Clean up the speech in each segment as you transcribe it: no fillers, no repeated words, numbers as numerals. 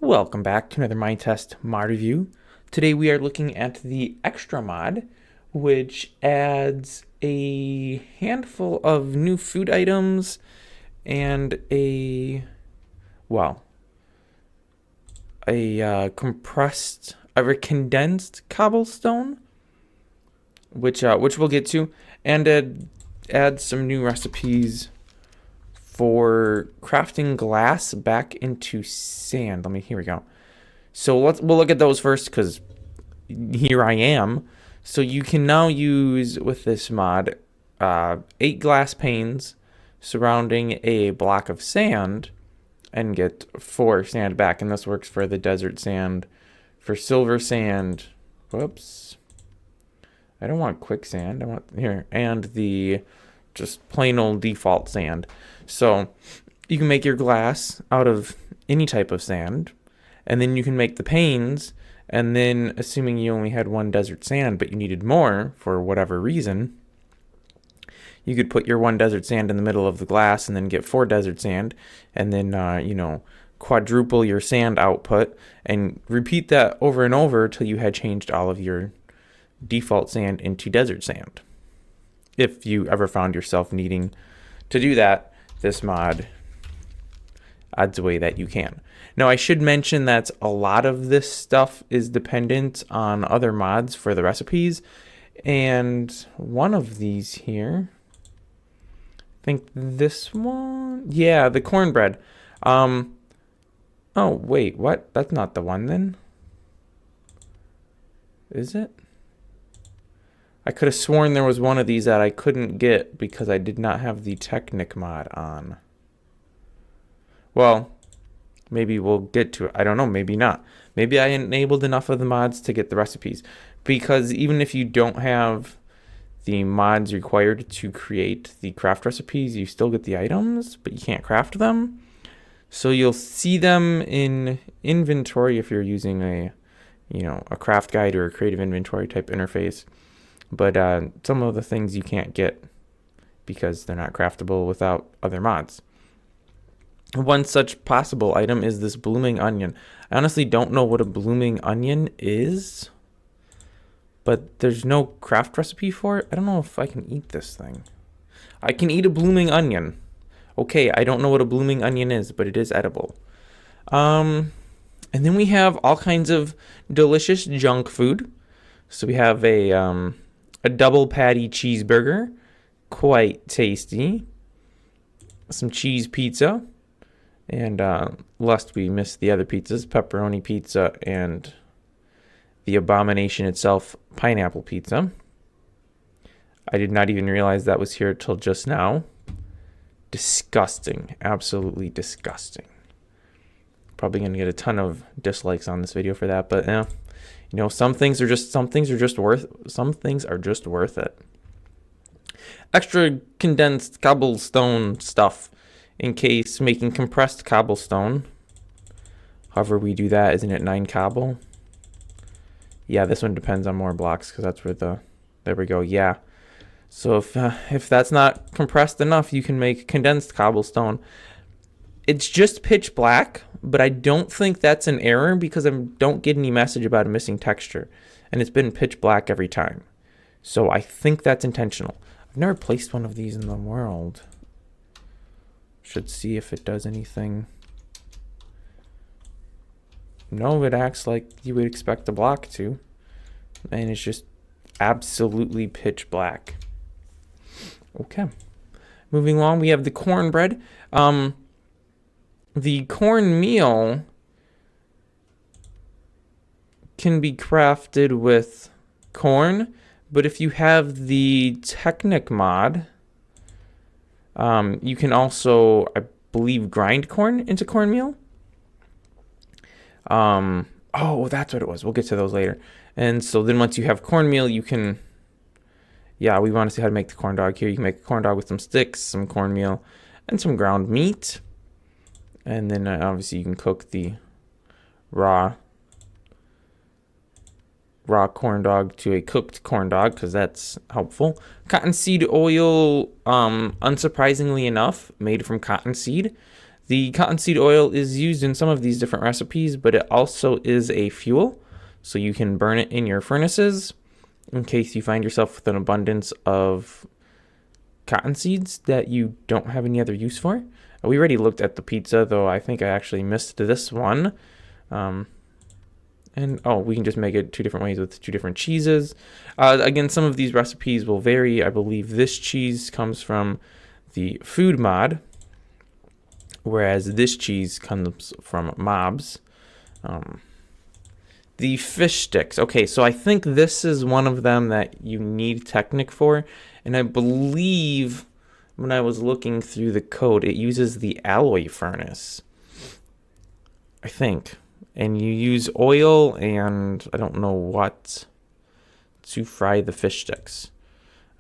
Welcome back to another Minetest mod review. Today we are looking at the Extra mod, which adds a handful of new food items and a condensed cobblestone, which we'll get to, and add some new recipes for crafting glass back into sand. Here we go. So we'll look at those first because here I am. So you can now use with this mod 8 glass panes surrounding a block of sand and get 4 sand back. And this works for the desert sand, for silver sand. Whoops. I don't want quicksand. I want here, and the just plain old default sand. So you can make your glass out of any type of sand, and then you can make the panes, and then assuming you only had 1 desert sand but you needed more for whatever reason, you could put your 1 desert sand in the middle of the glass and then get 4 desert sand, and then quadruple your sand output and repeat that over and over till you had changed all of your default sand into desert sand. If you ever found yourself needing to do that, this mod adds a way that you can. Now, I should mention that a lot of this stuff is dependent on other mods for the recipes, and one of these here, I think this one, yeah, the cornbread. Oh, wait, what? That's not the one then? Is it? I could have sworn there was one of these that I couldn't get because I did not have the Technic mod on. Well, maybe we'll get to it. I don't know, maybe not. Maybe I enabled enough of the mods to get the recipes. Because even if you don't have the mods required to create the craft recipes, you still get the items, but you can't craft them. So you'll see them in inventory if you're using a craft guide or a creative inventory type interface. But some of the things you can't get because they're not craftable without other mods. One such possible item is this blooming onion. I honestly don't know what a blooming onion is, but there's no craft recipe for it. I don't know if I can eat this thing. I can eat a blooming onion. Okay, I don't know what a blooming onion is, but it is edible. And then we have all kinds of delicious junk food. So we have a double patty cheeseburger, quite tasty. Some cheese pizza, and lest we miss the other pizzas, pepperoni pizza and the abomination itself, pineapple pizza. I did not even realize that was here till just now. Disgusting, absolutely disgusting. Probably gonna get a ton of dislikes on this video for that, but yeah. Some things are just worth it. Extra condensed cobblestone stuff in case making compressed cobblestone. However we do that, isn't it 9 cobble? Yeah, this one depends on more blocks because that's where there we go. Yeah. So if that's not compressed enough, you can make condensed cobblestone. It's just pitch black, but I don't think that's an error because I don't get any message about a missing texture. And it's been pitch black every time. So I think that's intentional. I've never placed one of these in the world. Should see if it does anything. No, it acts like you would expect a block to. And it's just absolutely pitch black. Okay. Moving along, we have the cornbread. The cornmeal can be crafted with corn, but if you have the Technic mod, you can also, I believe, grind corn into cornmeal. Oh, that's what it was. We'll get to those later. And so then once you have cornmeal, you can, yeah, we want to see how to make the corn dog here. You can make a corn dog with some sticks, some cornmeal, and some ground meat. And then obviously you can cook the raw corn dog to a cooked corn dog because that's helpful. Cottonseed oil, unsurprisingly enough, made from cottonseed. The cottonseed oil is used in some of these different recipes, but it also is a fuel, so you can burn it in your furnaces in case you find yourself with an abundance of cotton seeds that you don't have any other use for. We already looked at the pizza, though I think I actually missed this one. And we can just make it two different ways with two different cheeses. Again, some of these recipes will vary. I believe this cheese comes from the food mod, whereas this cheese comes from mobs. The fish sticks. Okay, so I think this is one of them that you need Technic for. And I believe when I was looking through the code, it uses the alloy furnace, I think. And you use oil and I don't know what to fry the fish sticks.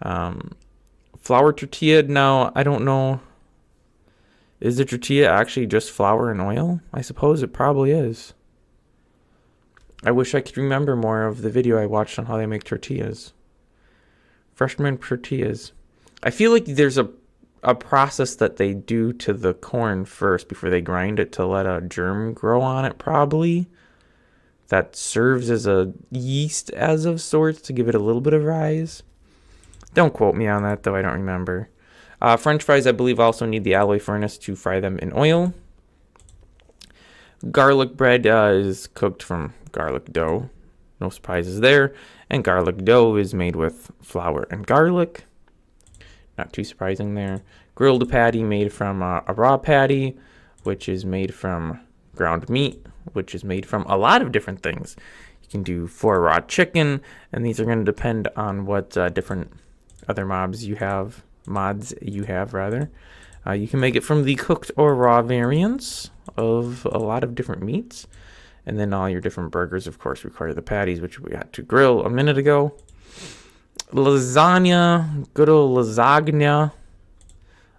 Flour tortilla, now I don't know. Is the tortilla actually just flour and oil? I suppose it probably is. I wish I could remember more of the video I watched on how they make tortillas. Freshman tortillas. I feel like there's a process that they do to the corn first before they grind it to let a germ grow on it, probably. That serves as a yeast as of sorts to give it a little bit of rise. Don't quote me on that, though. I don't remember. French fries, I believe, also need the alloy furnace to fry them in oil. Garlic bread is cooked from garlic dough. No surprises there. And garlic dough is made with flour and garlic. Not too surprising there. Grilled patty made from a raw patty, which is made from ground meat, which is made from a lot of different things. You can do 4 raw chicken, and these are going to depend on what different other mods you have. You can make it from the cooked or raw variants of a lot of different meats. And then all your different burgers, of course, require the patties, which we had to grill a minute ago. Lasagna, good old lasagna.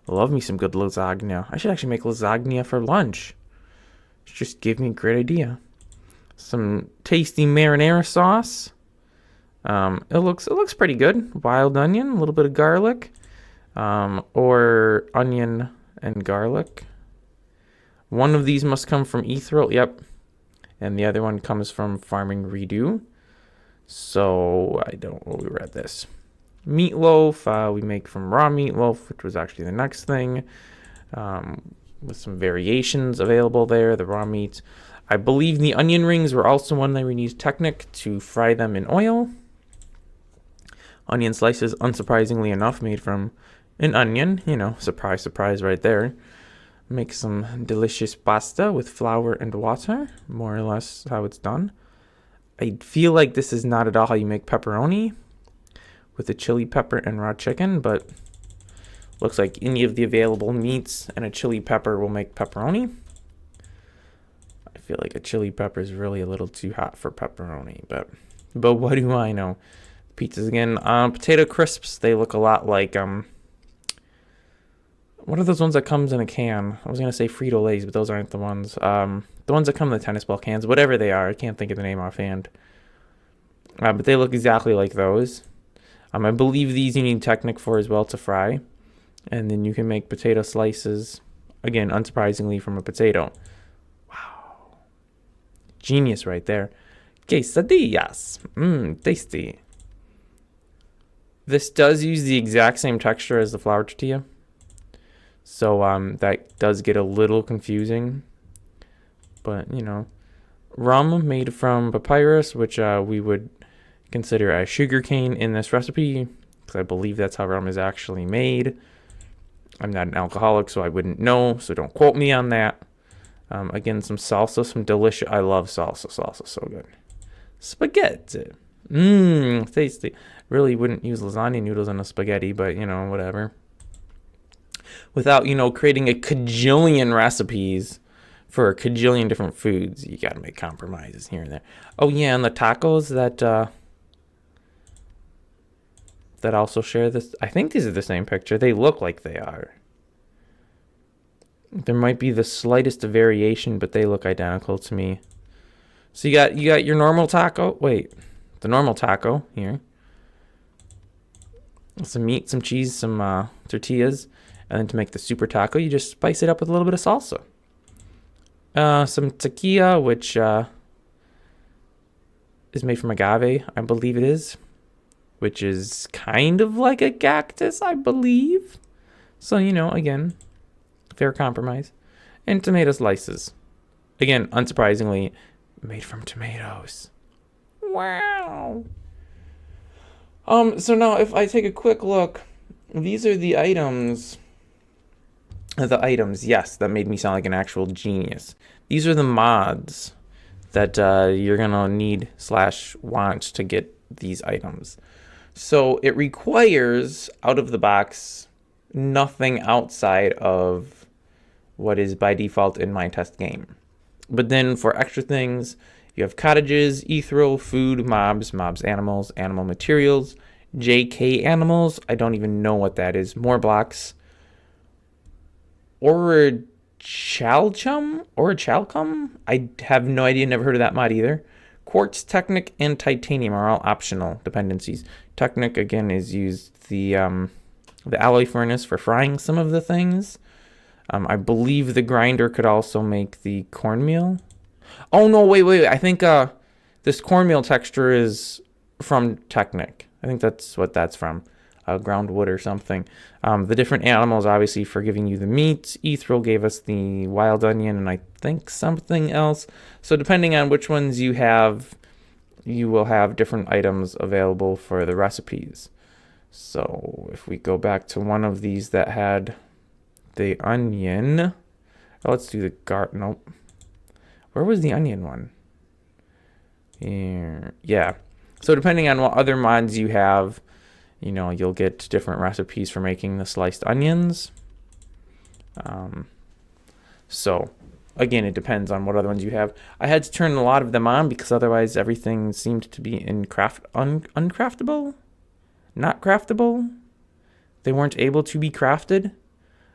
Love me some good lasagna. I should actually make lasagna for lunch. Just gave me a great idea. Some tasty marinara sauce. It looks pretty good. Wild onion, a little bit of garlic. Or onion and garlic. One of these must come from Ethereal, yep. And the other one comes from Farming Redo. So I don't know, we read this. Meatloaf, we make from raw meatloaf, which was actually the next thing. With some variations available there, the raw meats. I believe the onion rings were also one that we need Technic to fry them in oil. Onion slices, unsurprisingly enough, made from an onion. You know, surprise, surprise right there. Make some delicious pasta with flour and water. More or less how it's done. I feel like this is not at all how you make pepperoni with a chili pepper and raw chicken, but looks like any of the available meats and a chili pepper will make pepperoni. I feel like a chili pepper is really a little too hot for pepperoni, but what do I know? Pizzas again. Potato crisps, they look a lot like what are those ones that comes in a can? I was gonna say Frito-Lays, but those aren't the ones. The ones that come in the tennis ball cans, whatever they are, I can't think of the name offhand. But they look exactly like those. I believe these you need Technic for as well to fry. And then you can make potato slices, again, unsurprisingly, from a potato. Wow. Genius right there. Quesadillas. Tasty. This does use the exact same texture as the flour tortilla. So that does get a little confusing. But, you know, rum made from papyrus, which we would consider as sugarcane in this recipe, because I believe that's how rum is actually made. I'm not an alcoholic, so I wouldn't know, so don't quote me on that. Again, some salsa, some delicious. I love salsa. Salsa's so good. Spaghetti. Tasty. Really wouldn't use lasagna noodles in a spaghetti, but, you know, whatever. Without, you know, creating a cajillion recipes for a cajillion different foods, you gotta make compromises here and there. Oh yeah, and the tacos that also share this. I think these are the same picture. They look like they are. There might be the slightest variation, but they look identical to me. So you got your normal taco. Wait, the normal taco here. Some meat, some cheese, some tortillas. And then to make the super taco, you just spice it up with a little bit of salsa. Some tequila, which is made from agave, I believe it is, which is kind of like a cactus, I believe. So, again, fair compromise. And tomato slices. Again, unsurprisingly, made from tomatoes. Wow. So now if I take a quick look, these are the items. Yes, that made me sound like an actual genius. These are the mods that you're gonna need / want to get these items. So it requires, out of the box, nothing outside of what is by default in Minetest game. But then for extra things, you have cottages, ethereal, food, mobs, animals, animal materials, JK animals, I don't even know what that is, more blocks, Chalcum? I have no idea, never heard of that mod either. Quartz, Technic, and Titanium are all optional dependencies. Technic, again, is used the alloy furnace for frying some of the things. I believe the grinder could also make the cornmeal. Oh, no, wait. I think this cornmeal texture is from Technic. I think that's what that's from. Ground wood or something. The different animals, obviously, for giving you the meat. Ethereal gave us the wild onion, and I think something else. So depending on which ones you have, you will have different items available for the recipes. So if we go back to one of these that had the onion. Oh, let's do the nope. Where was the onion one? Here. Yeah. So depending on what other mods you have, you'll get different recipes for making the sliced onions. So again, it depends on what other ones you have. I had to turn a lot of them on because otherwise everything seemed to be in uncraftable, not craftable. They weren't able to be crafted,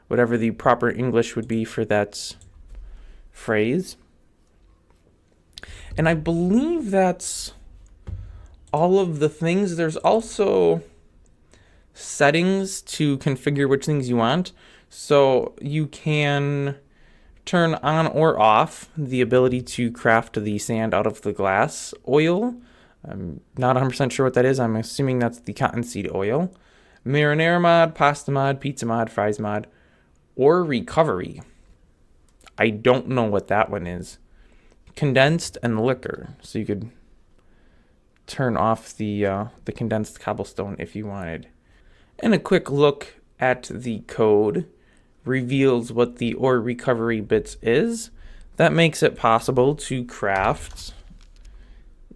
whatever the proper English would be for that phrase. And I believe that's all of the things. There's also settings to configure which things you want. So you can turn on or off the ability to craft the sand out of the glass oil. I'm not 100% sure what that is. I'm assuming that's the cottonseed oil. Marinara mod, pasta mod, pizza mod, fries mod, or recovery. I don't know what that one is. Condensed and liquor. So you could turn off the condensed cobblestone if you wanted. And a quick look at the code reveals what the ore recovery bits is. That makes it possible to craft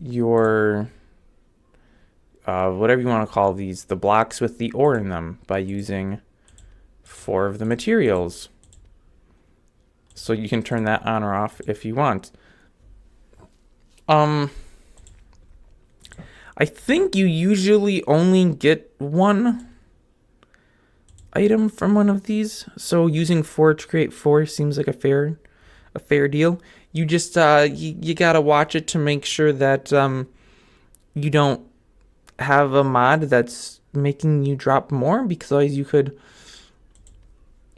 your whatever you want to call these, the blocks with the ore in them, by using 4 of the materials. So you can turn that on or off if you want. I think you usually only get 1 item from one of these, so using 4 to create 4 seems like a fair deal. You just you gotta watch it to make sure that you don't have a mod that's making you drop more, because otherwise you could,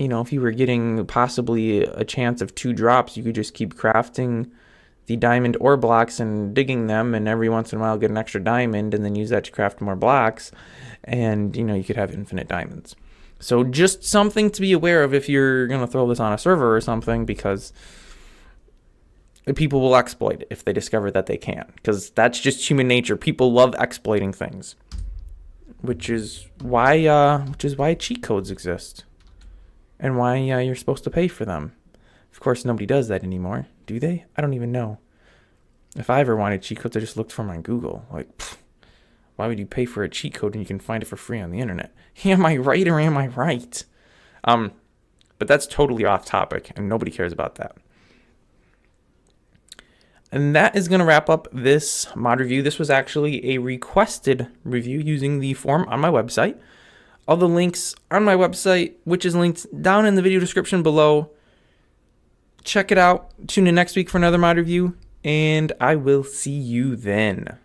if you were getting possibly a chance of 2 drops, you could just keep crafting the diamond ore blocks and digging them, and every once in a while get an extra diamond and then use that to craft more blocks, and you could have infinite diamonds. So just something to be aware of if you're going to throw this on a server or something, because people will exploit it if they discover that they can, because that's just human nature. People love exploiting things, which is why cheat codes exist and why you're supposed to pay for them. Of course, nobody does that anymore, do they? I don't even know. If I ever wanted cheat codes, I just looked for them on Google. Like, why would you pay for a cheat code when you can find it for free on the internet? Am I right or am I right? But that's totally off topic, and nobody cares about that. And that is going to wrap up this mod review. This was actually a requested review using the form on my website. All the links on my website, which is linked down in the video description below. Check it out. Tune in next week for another mod review, and I will see you then.